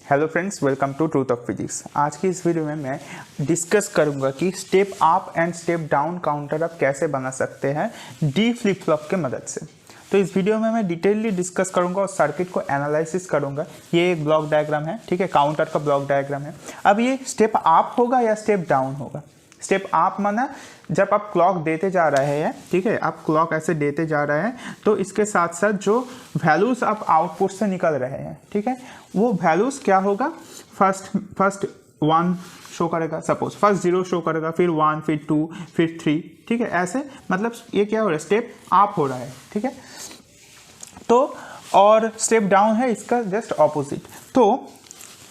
Hello friends, welcome to truth of physics. आज की इस वीडियो में मैं डिस्कस करूंगा कि step up and step down counter आप कैसे बना सकते हैं डी फ्लिप फ्लॉप के मदद से। तो इस वीडियो में मैं डिटेलली डिस्कस करूंगा और सर्किट को एनालिसिस करूंगा। ये एक ब्लॉक डायग्राम है, ठीक है, काउंटर का ब्लॉक डायग्राम है। अब ये स्टेप अप होगा या स्टेप डाउन होगा। स्टेप अप माना जब आप क्लॉक देते जा रहे हैं, ठीक है, आप क्लॉक ऐसे देते जा रहे हैं तो इसके साथ साथ जो वैल्यूज आप आउटपुट से निकल रहे हैं, ठीक है, वो वैल्यूज क्या होगा, फर्स्ट 1 शो करेगा, सपोज फर्स्ट 0 शो करेगा, फिर 1, फिर 2, फिर 3, ठीक है, ऐसे मतलब ये क्या हो रहा है, स्टेप अप हो रहा है, ठीक है। तो और स्टेप डाउन है इसका जस्ट ऑपोजिट। तो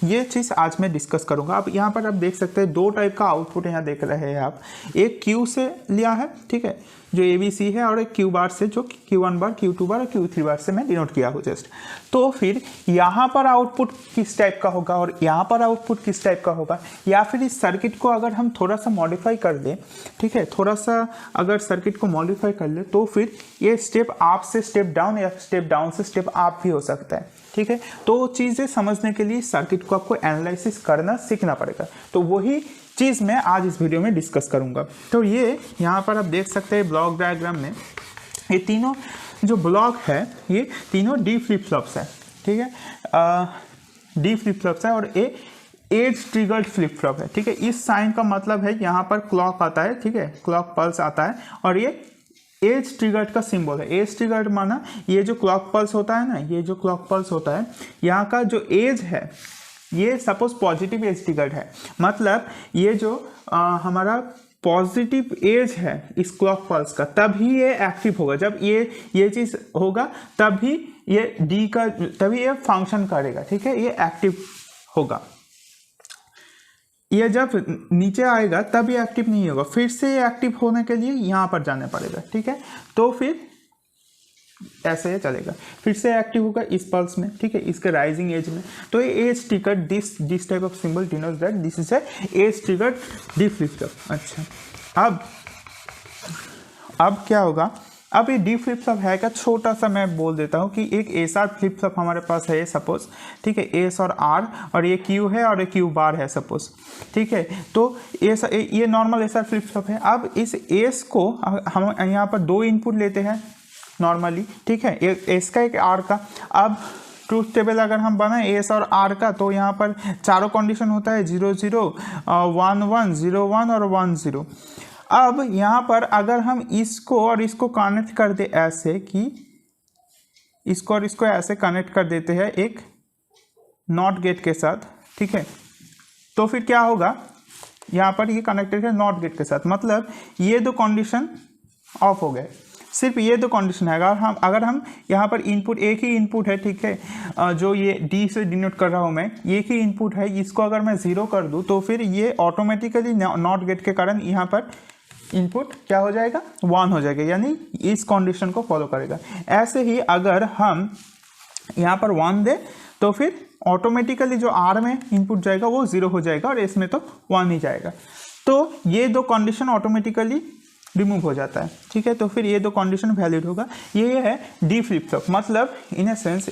ये चीज़ आज मैं डिस्कस करूंगा। अब यहाँ पर आप देख सकते हैं दो टाइप का आउटपुट यहाँ देख रहे हैं आप। एक क्यू से लिया है, ठीक है, जो ABC है, और एक क्यू बार से जो Q1 बार, Q2 बार और Q3 बार से मैं डिनोट किया हूँ जस्ट। तो फिर यहाँ पर आउटपुट किस टाइप का होगा और यहाँ पर आउटपुट किस टाइप का होगा, या फिर इस सर्किट को अगर हम थोड़ा सा मॉडिफाई कर दें, ठीक है, थोड़ा सा अगर सर्किट को मॉडिफाई कर ले तो फिर ये स्टेप अप से स्टेप डाउन या स्टेप डाउन से स्टेप अप भी हो सकता है, ठीक है। तो चीज़ें समझने के लिए सर्किट को आपको एनालिसिस करना सीखना पड़ेगा। तो वही चीज़ मैं आज इस वीडियो में डिस्कस करूंगा। तो ये यहाँ पर आप देख सकते हैं ब्लॉक डायग्राम में ये तीनों जो ब्लॉक है ये तीनों डी फ्लिप फ्लॉप्स है, ठीक है, डी फ्लिप फ्लॉप्स है और ये एज ट्रिगर्ड फ्लिप फ्लॉप है, ठीक है। इस साइन का मतलब है यहाँ पर क्लॉक आता है, ठीक है, क्लॉक पल्स आता है और ये एज ट्रिगर्ड का सिंबल है। एज ट्रिगर्ड माना ये जो क्लॉक पल्स होता है ना, ये जो क्लॉक पल्स होता है यहाँ का जो एज है ये सपोज पॉजिटिव एज ट्रिगर्ड है, मतलब ये जो हमारा पॉजिटिव एज है इस क्लॉक पल्स का, तभी ये एक्टिव होगा। जब ये चीज़ होगा तभी ये डी का तभी ये फंक्शन करेगा, ठीक है, ये एक्टिव होगा। ये जब नीचे आएगा तब ये एक्टिव नहीं होगा, फिर से ये एक्टिव होने के लिए यहाँ पर जाने पड़ेगा, ठीक है। तो फिर ऐसे चलेगा, फिर से एक्टिव होगा इस पल्स में, ठीक है, इसके राइजिंग एज में। तो ये edge triggered this type of symbol denotes that this is edge triggered D flip flop. अच्छा, अब क्या होगा, अब ये डी फ्लिप फ्लॉप है क्या, छोटा सा मैं बोल देता हूँ कि एक एसआर फ्लिप फ्लॉप हमारे पास है सपोज, ठीक है, एस और आर, और ये क्यू है और ये क्यू बार है सपोज, ठीक है। तो ये नॉर्मल एसआर फ्लिप फ्लॉप है। अब इस एस को हम यहाँ पर 2 इनपुट लेते हैं नॉर्मली, ठीक है, एक एस का एक आर का। अब ट्रूथ टेबल अगर हम बनाए एस और आर का तो यहाँ पर चारों कंडीशन होता है 0 0 1 1 0 1 और 1 0। अब यहाँ पर अगर हम इसको और इसको कनेक्ट कर दे ऐसे कि इसको और इसको ऐसे कनेक्ट कर देते हैं एक नॉट गेट के साथ, ठीक है, तो फिर क्या होगा, यहाँ पर ये कनेक्टेड है नॉट गेट के साथ, मतलब ये दो कंडीशन ऑफ हो गए, सिर्फ ये दो कंडीशन है। अगर हम यहाँ पर इनपुट एक ही इनपुट है, ठीक है, जो ये डी से डिनोट कर रहा हूँ मैं, एक ही इनपुट है, इसको अगर मैं 0 कर दूँ तो फिर ये ऑटोमेटिकली नॉट गेट के कारण यहाँ पर इनपुट क्या हो जाएगा, 1 हो जाएगा, यानी इस कंडीशन को फॉलो करेगा। ऐसे ही अगर हम यहाँ पर 1 दे तो फिर ऑटोमेटिकली जो आर में इनपुट जाएगा वो 0 हो जाएगा और इसमें तो 1 ही जाएगा। तो ये दो कंडीशन ऑटोमेटिकली रिमूव हो जाता है, ठीक है। तो फिर ये दो कंडीशन वैलिड होगा। ये है डी फ्लिप फ्लॉप, मतलब in a sense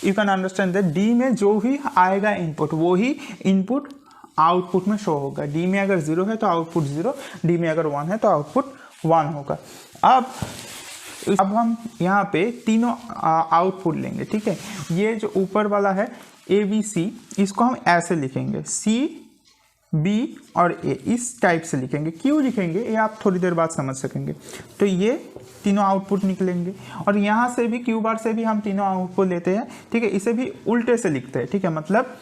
you can understand that D में जो भी आएगा इनपुट वो ही इनपुट आउटपुट में शो होगा। डी में अगर 0 है तो आउटपुट 0, डी में अगर 1 है तो आउटपुट 1 होगा। अब हम यहाँ पे तीनों आउटपुट लेंगे, ठीक है। ये जो ऊपर वाला है ABC, इसको हम ऐसे लिखेंगे, C B और A इस टाइप से लिखेंगे। क्यों लिखेंगे ये आप थोड़ी देर बाद समझ सकेंगे। तो ये तीनों आउटपुट निकलेंगे और यहाँ से भी क्यू बार से भी हम तीनों आउटपुट लेते हैं, ठीक है। इसे भी उल्टे से लिखते हैं, ठीक है, मतलब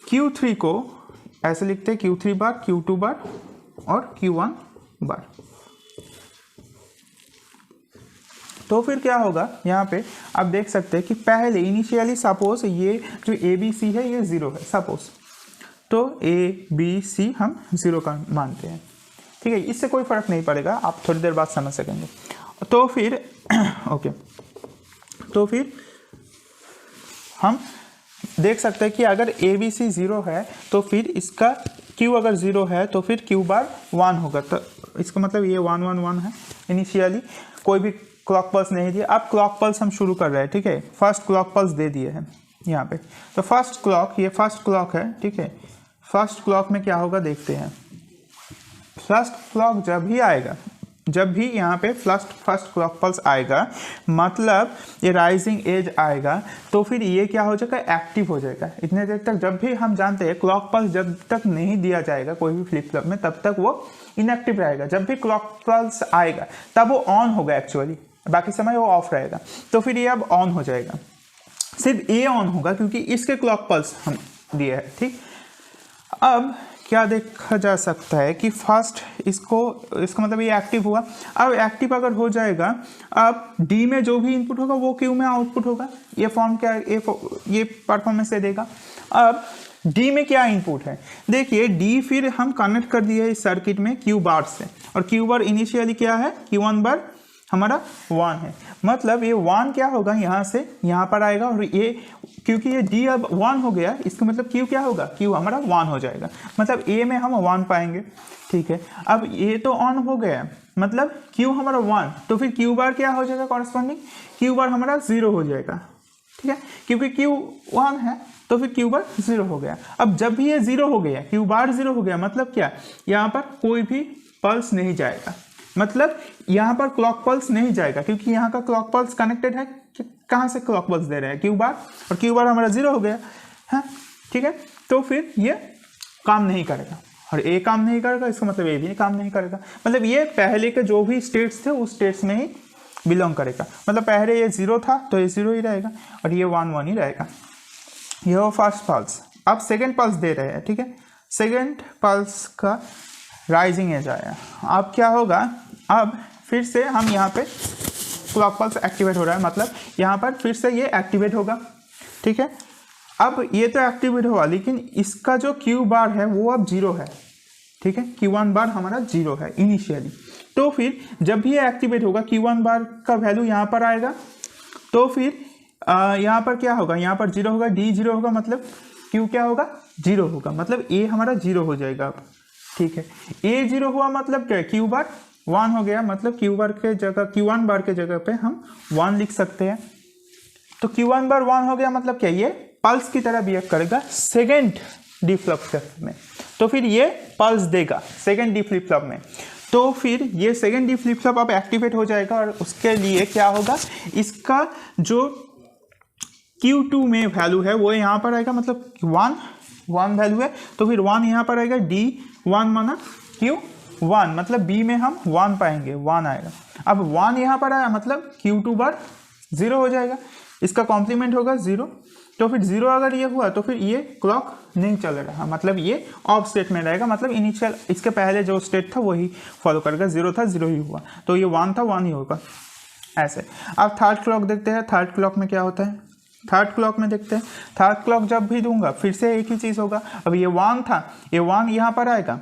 Q3 को ऐसे लिखते हैं, Q3 बार, Q2 बार और Q1 बार। तो फिर क्या होगा, यहाँ पे आप देख सकते हैं कि पहले इनिशियली सपोज ये जो ABC है ये 0 है सपोज, तो ABC हम 0 का मानते हैं, ठीक है। इससे कोई फर्क नहीं पड़ेगा, आप थोड़ी देर बाद समझ सकेंगे। तो फिर ओके, तो फिर हम देख सकते हैं कि अगर ABC 0 है तो फिर इसका Q अगर 0 है तो फिर Q बार 1 होगा। तो इसका मतलब ये 1 1 1 है। इनिशियली कोई भी क्लॉक पल्स नहीं दिया, अब क्लॉक पल्स हम शुरू कर रहे हैं, ठीक है, फर्स्ट क्लॉक पल्स दे दिए हैं, यहाँ पे। तो फर्स्ट क्लॉक, ये फर्स्ट क्लॉक है, ठीक है। फर्स्ट क्लॉक में क्या होगा देखते हैं। फर्स्ट क्लॉक जब भी आएगा, जब भी यहाँ पे फर्स्ट क्लॉक पल्स आएगा, मतलब ये राइजिंग एज आएगा, तो फिर ये क्या हो जाएगा, एक्टिव हो जाएगा। इतने देर तक, जब भी हम जानते हैं क्लॉक पल्स जब तक नहीं दिया जाएगा कोई भी फ्लिप फ्लॉप में, तब तक वो इनएक्टिव रहेगा। जब भी क्लॉक पल्स आएगा तब वो ऑन होगा एक्चुअली, बाकी समय वो ऑफ रहेगा। तो फिर ये अब ऑन हो जाएगा, सिर्फ ये ऑन होगा क्योंकि इसके क्लॉक पल्स हम दिए हैं, ठीक। अब क्या देखा जा सकता है कि फर्स्ट इसका मतलब ये एक्टिव हुआ। अब एक्टिव अगर हो जाएगा, अब डी में जो भी इनपुट होगा वो क्यू में आउटपुट होगा। ये फॉर्म क्या, ये परफॉर्मेंस से देगा। अब डी में क्या इनपुट है, देखिए डी फिर हम कनेक्ट कर दिए इस सर्किट में क्यू बार से, और क्यू बार इनिशियली क्या है, Q1 बार हमारा 1 है। मतलब ये 1 क्या होगा, यहाँ से यहाँ पर आएगा, और ये क्योंकि ये D अब 1 हो गया, इसका मतलब Q क्या होगा, Q हमारा 1 हो जाएगा। मतलब A में हम 1 पाएंगे, ठीक है। अब ये तो ऑन हो गया, मतलब Q हमारा 1, तो फिर Q बार क्या हो जाएगा, कॉरस्पॉन्डिंग Q बार हमारा 0 हो जाएगा, ठीक है। क्योंकि Q 1 है तो फिर Q बार 0 हो गया। अब जब भी ये 0 हो गया, Q बार 0 हो गया, मतलब क्या, यहाँ पर कोई भी पल्स नहीं जाएगा, मतलब यहाँ पर क्लॉक पल्स नहीं जाएगा, क्योंकि यहाँ का क्लॉक पल्स कनेक्टेड है, कहाँ से क्लॉक पल्स दे रहे हैं, क्यू बार, और क्यू बार हमारा 0 हो गया है, ठीक है। तो फिर ये काम नहीं करेगा, और ये काम नहीं करेगा, इसका मतलब ये भी काम नहीं करेगा। मतलब ये पहले के जो भी स्टेट्स थे उस स्टेट्स में ही बिलोंग करेगा। मतलब पहले ये 0 था तो ये 0 ही रहेगा, और ये 1 1 ही रहेगा। ये वो फर्स्ट पल्स। अब सेकेंड पल्स दे रहे हैं, ठीक है। सेकेंड पल्स का राइजिंग एज आया। अब क्या होगा, अब फिर से हम यहाँ पे क्लॉक पल्स एक्टिवेट हो रहा है, मतलब यहाँ पर फिर से ये एक्टिवेट होगा, ठीक है। अब ये तो एक्टिवेट हुआ, लेकिन इसका जो क्यू बार है वो अब 0 है, ठीक है। Q1 बार हमारा 0 है इनिशियली। तो फिर जब भी ये एक्टिवेट होगा, Q1 बार का वैल्यू यहाँ पर आएगा, तो फिर यहाँ पर क्या होगा, यहाँ पर 0 होगा, D 0 होगा, मतलब Q क्या होगा, 0 होगा, मतलब A हमारा 0 हो जाएगा अब, ठीक है। A 0 हुआ मतलब क्या, Q बार 1 हो गया, मतलब Q बार के जगह, Q1 बार के जगह पे हम 1 लिख सकते हैं। तो Q1 बार 1 हो गया, मतलब क्या, ये पल्स की तरह बिहेव करेगा सेकेंड डी फ्लिप फ्लॉप में। तो फिर ये पल्स देगा सेकेंड डी फ्लिप फ्लॉप में। तो फिर ये सेकेंड डी फ्लिप फ्लॉप अब एक्टिवेट हो जाएगा, और उसके लिए क्या होगा, इसका जो Q2 में वैल्यू है वो यहाँ पर आएगा, मतलब 1 वैल्यू है, तो फिर 1 यहाँ पर आएगा, D1 माना Q1, मतलब B में हम 1 पाएंगे, 1 आएगा। अब 1 यहाँ पर आया, मतलब Q2 बार 0 हो जाएगा, इसका कॉम्प्लीमेंट होगा 0। तो फिर 0 अगर ये हुआ तो फिर ये क्लॉक नहीं चल रहा, मतलब ये ऑफ स्टेट में रहेगा, मतलब इनिशियल इसके पहले जो स्टेट था वही फॉलो करेगा, 0 था 0 ही हुआ, तो ये 1 था 1 ही होगा, ऐसे। अब थर्ड क्लॉक देखते हैं, थर्ड क्लॉक में क्या होता है। थर्ड क्लॉक में देखते हैं, थर्ड क्लॉक जब भी दूंगा फिर से एक ही चीज़ होगा। अब ये 1 था, ये 1 यहाँ पर आएगा,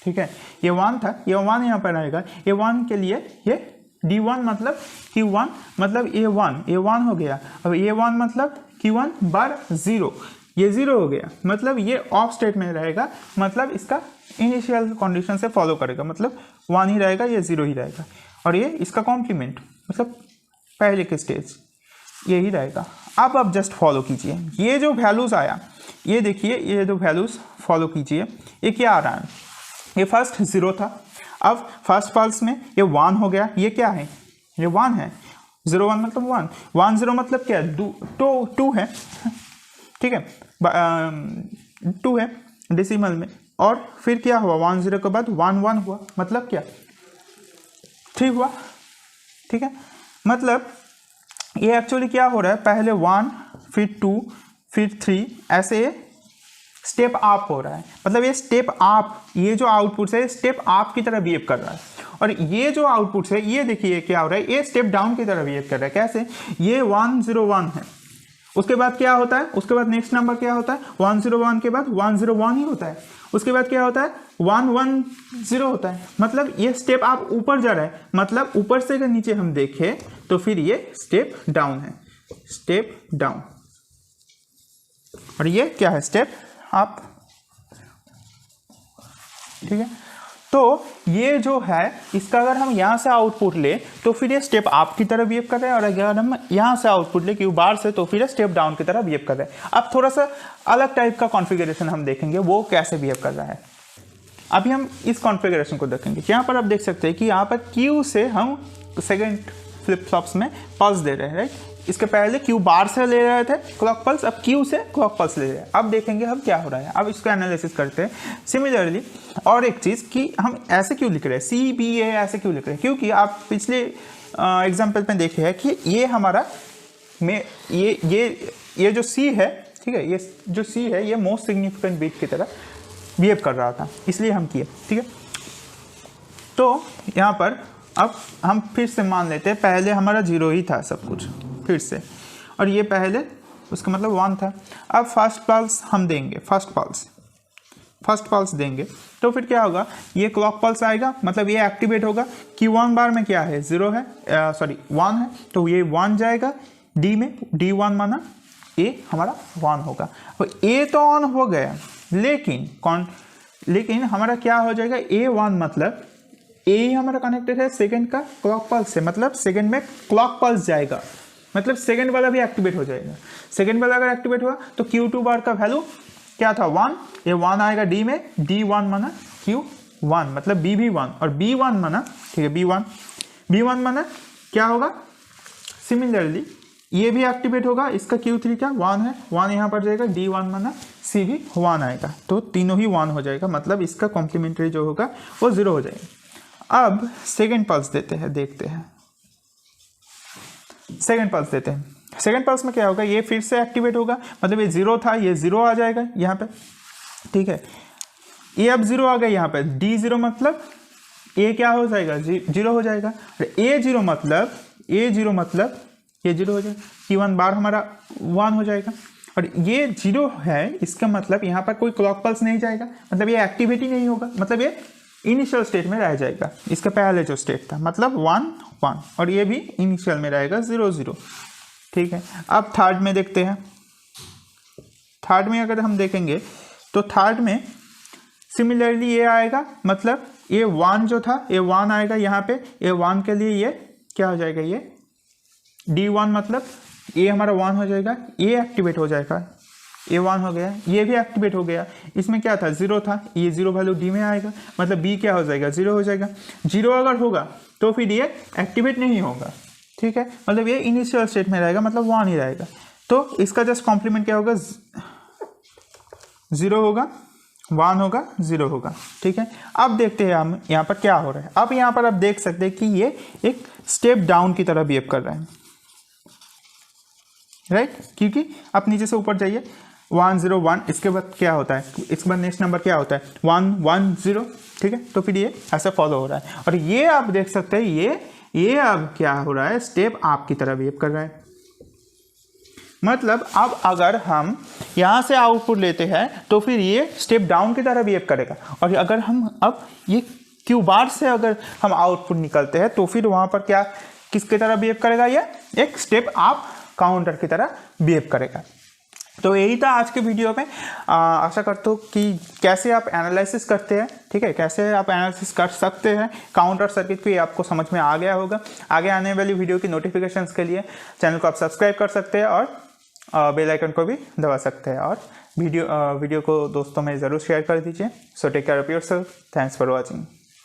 ठीक है, ये 1 था, ये 1 यहाँ पर आएगा, ये 1 के लिए ये D1 मतलब Q1, मतलब ये 1 हो गया। अब ये 1 मतलब Q1 बार 0, ये 0 हो गया, मतलब ये ऑफ स्टेट में रहेगा, मतलब इसका इनिशियल कंडीशन से फॉलो करेगा, मतलब 1 ही रहेगा, ये 0 ही रहेगा, और ये इसका कॉम्प्लीमेंट मतलब पहले के स्टेज यही रहेगा। अब जस्ट फॉलो कीजिए, ये जो वैल्यूज़ आया, ये देखिए, ये जो वैल्यूज़ फॉलो कीजिए, ये क्या आ रहा है, ये फर्स्ट 0 था, अब फर्स्ट पल्स में ये 1 हो गया, ये क्या है, ये 1 है, 0 1 मतलब 1 1 0 मतलब क्या, 2 है, ठीक है, 2 है डेसिमल में। और फिर क्या हुआ, 1 0 के बाद 1 1 हुआ, मतलब क्या, 3 हुआ, ठीक है। मतलब ये एक्चुअली क्या हो रहा है, पहले 1 फिर 2 फिर 3, ऐसे स्टेप अप हो रहा है, मतलब ये स्टेप अप, ये जो आउटपुट है स्टेप अप की तरह बिहेव कर रहा है। और ये जो आउटपुट है, ये देखिए क्या हो रहा है, ये स्टेप डाउन की तरह बिहेव कर रहा है। कैसे, ये 1 0 1 है, उसके बाद क्या होता है, उसके बाद नेक्स्ट नंबर क्या होता है, 1 0 1 के बाद 1 0 1 ही होता है, उसके बाद क्या होता है, 1 1 0 होता है, मतलब ये स्टेप आप ऊपर जा रहा है, मतलब ऊपर से अगर नीचे हम देखें तो फिर ये स्टेप डाउन है, स्टेप डाउन, और ये क्या है, स्टेप अप, ठीक है। तो ये जो है इसका अगर हम यहाँ से आउटपुट ले तो फिर ये स्टेप अप की तरह बिहेव कर रहे हैं, और अगर हम यहाँ से आउटपुट ले क्यू बार से तो फिर ये स्टेप डाउन की तरह बिहेव कर रहे हैं। अब थोड़ा सा अलग टाइप का कॉन्फ़िगरेशन हम देखेंगे वो कैसे बिहेव कर रहा है। अभी हम इस कॉन्फ़िगरेशन को देखेंगे। यहाँ पर आप देख सकते हैं कि यहाँ पर क्यू से हम सेकेंड फ्लिप फ्लॉप्स में पल्स दे रहे हैं, राइट। इसके पहले क्यू बार से ले रहे थे क्लॉक पल्स, अब क्यू से क्लॉक पल्स ले रहे हैं। अब देखेंगे हम क्या हो रहा है। अब इसको एनालिसिस करते हैं। सिमिलरली और एक चीज़ कि हम ऐसे क्यों लिख रहे हैं, CBA ऐसे क्यों लिख रहे हैं, क्योंकि आप पिछले एग्जाम्पल में देखे हैं कि ये हमारा में ये जो C है, ठीक है, ये जो C है ये मोस्ट सिग्निफिकेंट बीट की तरह बिहेव कर रहा था, इसलिए हम किए, ठीक है। तो यहाँ पर अब हम फिर से मान लेते हैं पहले हमारा 0 ही था सब कुछ फिर से, और ये पहले उसका मतलब 1 था। अब फर्स्ट पल्स हम देंगे, फर्स्ट पल्स देंगे तो फिर क्या होगा, ये क्लॉक पल्स आएगा, मतलब ये एक्टिवेट होगा। Q1 बार में क्या है, 0 है, 1 है, तो ये 1 जाएगा D में, D1 माना A हमारा 1 होगा। तो A तो ऑन हो गया, लेकिन हमारा क्या हो जाएगा, A1 मतलब A हमारा कनेक्टेड है सेकंड का क्लॉक पल्स से, मतलब सेकंड में क्लॉक पल्स जाएगा, मतलब सेकंड वाला भी एक्टिवेट हो जाएगा। सेकंड वाला अगर एक्टिवेट हुआ तो Q2 बार का वैल्यू क्या था, 1, ये 1 आएगा D में, D1 माना Q1 मतलब B भी 1 और B1 माना, ठीक है, B1 माना क्या होगा, सिमिलरली ये भी एक्टिवेट होगा, इसका Q3 क्या 1 है, 1 यहाँ पर जाएगा, D1 माना C भी 1 आएगा, तो तीनों ही 1 हो जाएगा, मतलब इसका कॉम्प्लीमेंट्री जो होगा वो 0 हो जाएगा। अब सेकेंड पल्स देते हैं, देखते हैं सेकेंड पल्स देते हैं। सेकेंड पल्स में क्या होगा, ये फिर से एक्टिवेट होगा, मतलब ये 0 था, ये 0 आ जाएगा यहाँ पे, ठीक है। ये अब 0 आ गया यहाँ पे, D0 मतलब A क्या हो जाएगा, 0 हो जाएगा। A0 मतलब ये 0 हो जाएगा, Q1 बार हमारा 1 हो जाएगा, और ये 0 है, इसका मतलब यहाँ पर कोई क्लॉक पल्स नहीं जाएगा, मतलब ये एक्टिवेट ही नहीं होगा, मतलब ये इनिशियल स्टेट में रह जाएगा। इसका पहले जो स्टेट था मतलब 1 1, और ये भी इनिशियल में रहेगा 0 0, ठीक है। अब थर्ड में देखते हैं। थर्ड में अगर हम देखेंगे तो थर्ड में सिमिलरली ये आएगा, मतलब ये 1 जो था ये 1 आएगा यहाँ पे, ये 1 के लिए ये क्या हो जाएगा, ये D1 मतलब ये हमारा 1 हो जाएगा, ये एक्टिवेट हो जाएगा, ये 1 हो गया, ये भी एक्टिवेट हो गया। इसमें क्या था, 0 था, ये 0 वैल्यू D में आएगा, मतलब B क्या हो जाएगा, 0 हो जाएगा। 0 अगर होगा तो फिर ये एक्टिवेट नहीं होगा, ठीक है, मतलब ये इनिशियल स्टेट में रहेगा, मतलब 1 ही रहेगा। तो इसका जस्ट कॉम्प्लीमेंट क्या होगा, 0 होगा, 1 होगा, 0 होगा, ठीक है। अब देखते हैं हम यहाँ पर क्या हो रहा है। अब यहाँ पर आप देख सकते हैं कि ये एक स्टेप डाउन की तरह बिहेव कर रहा है, राइट, क्योंकि आप नीचे से ऊपर जाइए, 1 0 1, इसके बाद क्या होता है, इसके बाद नेक्स्ट नंबर क्या होता है, 1 1 0, ठीक है। तो फिर ये ऐसा फॉलो हो रहा है, और ये आप देख सकते हैं ये अब क्या हो रहा है, स्टेप अप की तरह बिहेव कर रहा है। मतलब अब अगर हम यहाँ से आउटपुट लेते हैं तो फिर ये स्टेप डाउन की तरह बिहेव करेगा, और अगर हम अब ये क्यू बार से अगर हम आउटपुट निकलते हैं तो फिर वहाँ पर क्या किसकी तरह बिहेव करेगा, ये एक स्टेप अप काउंटर की तरह बिहेव करेगा। तो यही था आज के वीडियो में। आशा करता हूँ कि कैसे आप एनालिसिस करते हैं, ठीक है, कैसे आप एनालिसिस कर सकते हैं काउंटर सर्किट को, ये आपको समझ में आ गया होगा। आगे आने वाली वीडियो की नोटिफिकेशंस के लिए चैनल को आप सब्सक्राइब कर सकते हैं और बेल आइकन को भी दबा सकते हैं, और वीडियो को दोस्तों में ज़रूर शेयर कर दीजिए। So take care of yourself, thanks for watching.